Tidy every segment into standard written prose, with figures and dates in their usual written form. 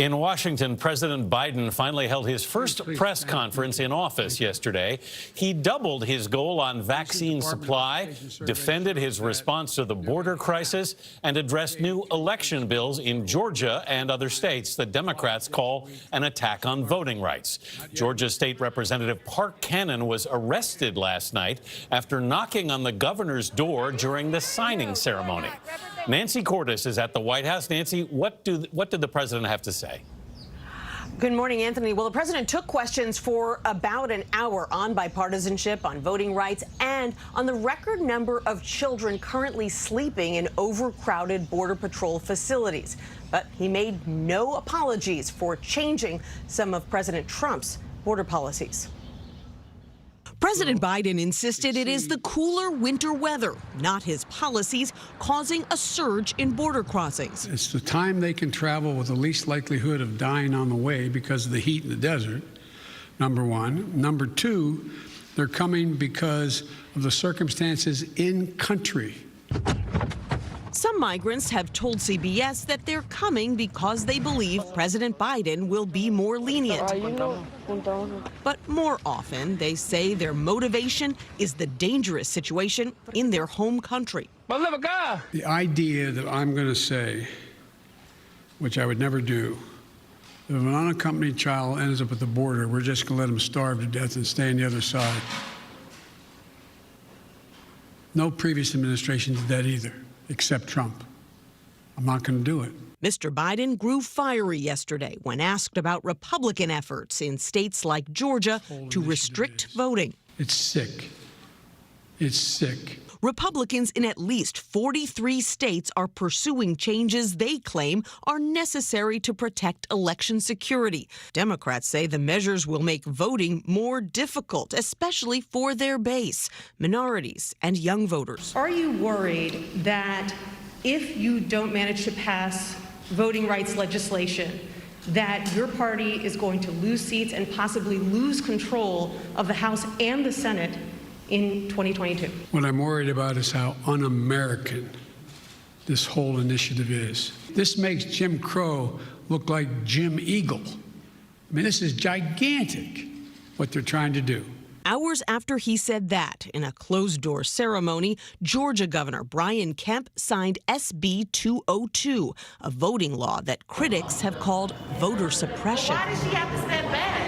In Washington, President Biden finally held his first press conference in office yesterday. He doubled his goal on vaccine supply, defended his response to the border crisis, and addressed new election bills in Georgia and other states that Democrats call an attack on voting rights. Georgia State Representative Park Cannon was arrested last night after knocking on the governor's door during the signing ceremony. Nancy Cordes is at the White House. Nancy, what did the president have to say? Good morning, Anthony. Well, the president took questions for about an hour on bipartisanship, on voting rights, and on the record number of children currently sleeping in overcrowded Border Patrol facilities. But he made no apologies for changing some of President Trump's border policies. President Biden insisted it is the cooler winter weather, not his policies, causing a surge in border crossings. It's the time they can travel with the least likelihood of dying on the way because of the heat in the desert, number one. Number two, they're coming because of the circumstances in country. Some migrants have told CBS that they're coming because they believe President Biden will be more lenient. But more often, they say their motivation is the dangerous situation in their home country. The idea that I'm going to say, which I would never do, that if an unaccompanied child ends up at the border, we're just going to let them starve to death and stay on the other side. No previous administration did that either, except Trump. I'm not going to do it. Mr. Biden grew fiery yesterday when asked about Republican efforts in states like Georgia to restrict voting. It's sick. It's sick. Republicans in at least 43 states are pursuing changes they claim are necessary to protect election security. Democrats say the measures will make voting more difficult, especially for their base, minorities and young voters. Are you worried that if you don't manage to pass voting rights legislation, that your party is going to lose seats and possibly lose control of the House and the Senate in 2022? What I'm worried about is how un-American this whole initiative is. This makes Jim Crow look like Jim Eagle. I mean, this is gigantic, what they're trying to do. Hours after he said that, in a closed-door ceremony, Georgia Governor Brian Kemp signed SB 202, a voting law that critics have called voter suppression. Why does she have to step back?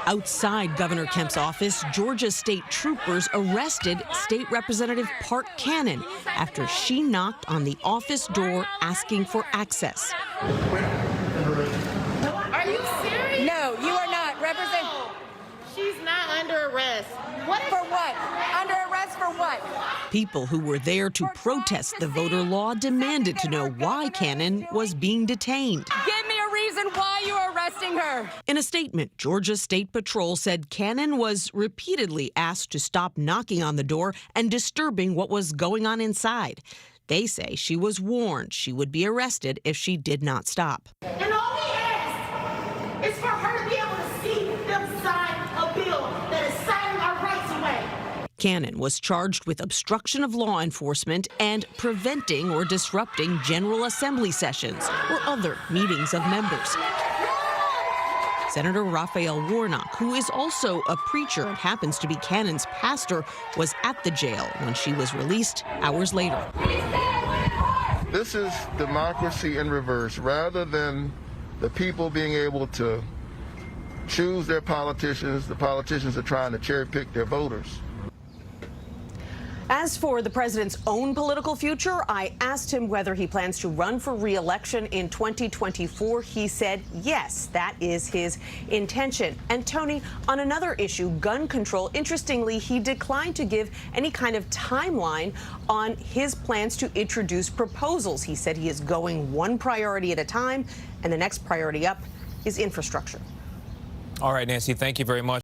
Outside Governor Kemp's office, Georgia state troopers arrested State Representative Park Cannon after she knocked on the office door asking for access. Are you serious? No, you are not. She's not under arrest. For what? Under arrest for what? People who were there to protest the voter law demanded to know why Cannon was being detained. Give me a reason why you are arresting her. In a statement, Georgia State Patrol said Cannon was repeatedly asked to stop knocking on the door and disturbing what was going on inside. They say she was warned she would be arrested if she did not stop. And all we ask is for her to be able to see them sign a bill that is signing our rights away. Cannon was charged with obstruction of law enforcement and preventing or disrupting General Assembly sessions or other meetings of members. Senator Raphael Warnock, who is also a preacher and happens to be Cannon's pastor, was at the jail when she was released hours later. This is democracy in reverse. Rather than the people being able to choose their politicians, the politicians are trying to cherry pick their voters. As for the president's own political future, I asked him whether he plans to run for re-election in 2024. He said yes, that is his intention. And Tony, on another issue, gun control, interestingly, he declined to give any kind of timeline on his plans to introduce proposals. He said he is going one priority at a time, and the next priority up is infrastructure. All right, Nancy, thank you very much.